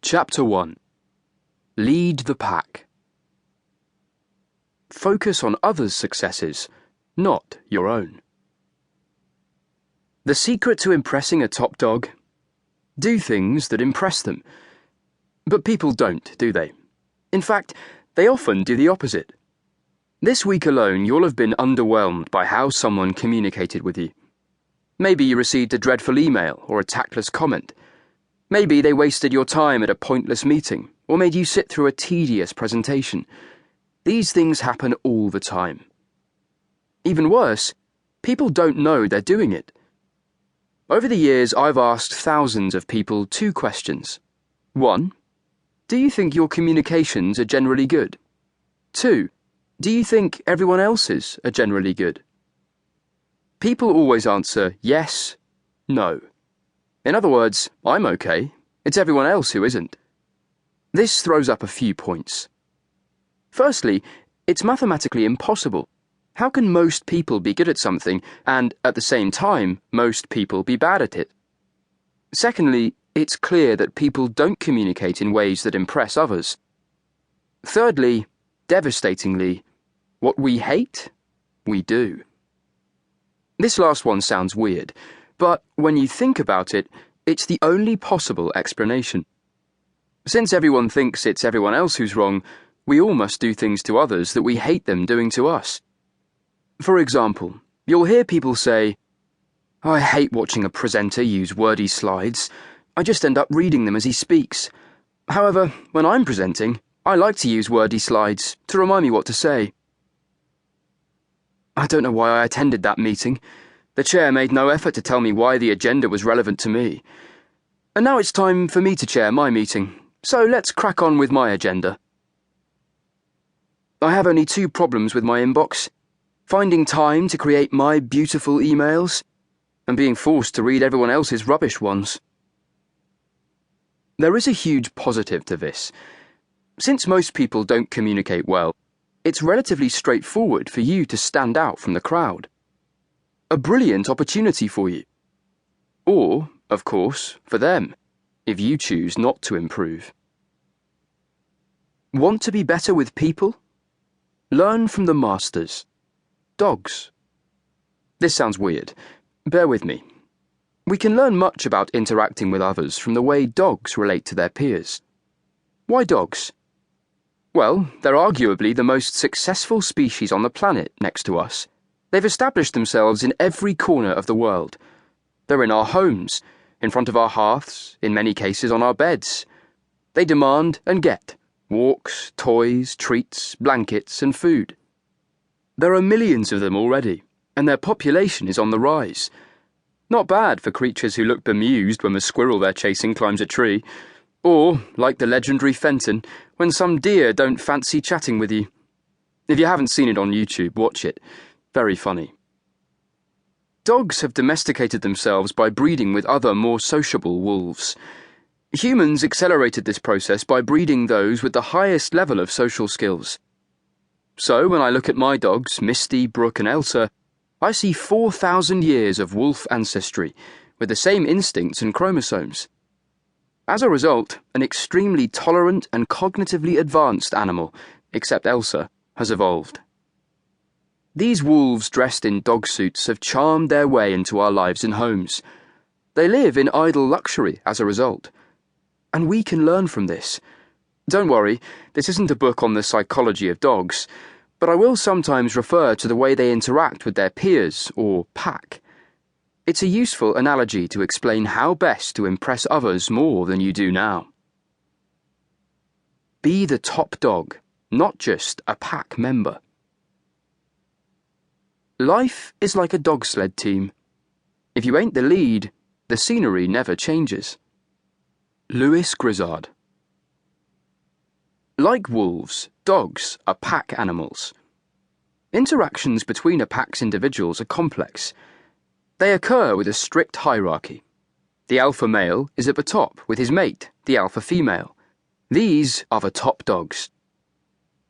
Chapter 1. Lead the pack. Focus on others' successes, not your own. The secret to impressing a top dog? Do things that impress them. But people don't, do they? In fact, they often do the opposite. This week alone, you'll have been underwhelmed by how someone communicated with you. Maybe you received a dreadful email or a tactless comment. Maybe they wasted your time at a pointless meeting, or made you sit through a tedious presentation. These things happen all the time. Even worse, people don't know they're doing it. Over the years, I've asked thousands of people 2 questions. 1. Do you think your communications are generally good? 2. Do you think everyone else's are generally good? People always answer yes, no. In other words, I'm okay. It's everyone else who isn't. This throws up a few points. Firstly, it's mathematically impossible. How can most people be good at something and, at the same time, most people be bad at it? Secondly, it's clear that people don't communicate in ways that impress others. Thirdly, devastatingly, what we hate, we do. This last one sounds weird, but when you think about it, it's the only possible explanation. Since everyone thinks it's everyone else who's wrong, we all must do things to others that we hate them doing to us. For example, you'll hear people say, "I hate watching a presenter use wordy slides. I just end up reading them as he speaks. However, when I'm presenting, I like to use wordy slides to remind me what to say. I don't know why I attended that meeting. The chair made no effort to tell me why the agenda was relevant to me. And now it's time for me to chair my meeting, so let's crack on with my agenda. I have only 2 problems with my inbox: finding time to create my beautiful emails, and being forced to read everyone else's rubbish ones." There is a huge positive to this. Since most people don't communicate well, it's relatively straightforward for you to stand out from the crowd. A brilliant opportunity for you. Or, of course, for them, if you choose not to improve. Want to be better with people? Learn from the masters. Dogs. This sounds weird. Bear with me. We can learn much about interacting with others from the way dogs relate to their peers. Why dogs? Well, they're arguably the most successful species on the planet next to us. They've established themselves in every corner of the world. They're in our homes, in front of our hearths, in many cases on our beds. They demand and get walks, toys, treats, blankets, and food. There are millions of them already, and their population is on the rise. Not bad for creatures who look bemused when the squirrel they're chasing climbs a tree, or, like the legendary Fenton, when some deer don't fancy chatting with you. If you haven't seen it on YouTube, watch it. Very funny. Dogs have domesticated themselves by breeding with other more sociable wolves. Humans accelerated this process by breeding those with the highest level of social skills. So when I look at my dogs, Misty, Brooke, and Elsa, I see 4,000 years of wolf ancestry, with the same instincts and chromosomes. As a result, an extremely tolerant and cognitively advanced animal, except Elsa, has evolved. These wolves dressed in dog suits have charmed their way into our lives and homes. They live in idle luxury as a result. And we can learn from this. Don't worry, this isn't a book on the psychology of dogs, but I will sometimes refer to the way they interact with their peers, or pack. It's a useful analogy to explain how best to impress others more than you do now. Be the top dog, not just a pack member. Life is like a dog sled team. If you ain't the lead, the scenery never changes. Louis Grizzard. Like wolves, dogs are pack animals. Interactions between a pack's individuals are complex. They occur with a strict hierarchy. The alpha male is at the top with his mate, the alpha female. These are the top dogs.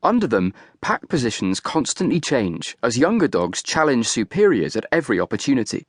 Under them, pack positions constantly change as younger dogs challenge superiors at every opportunity.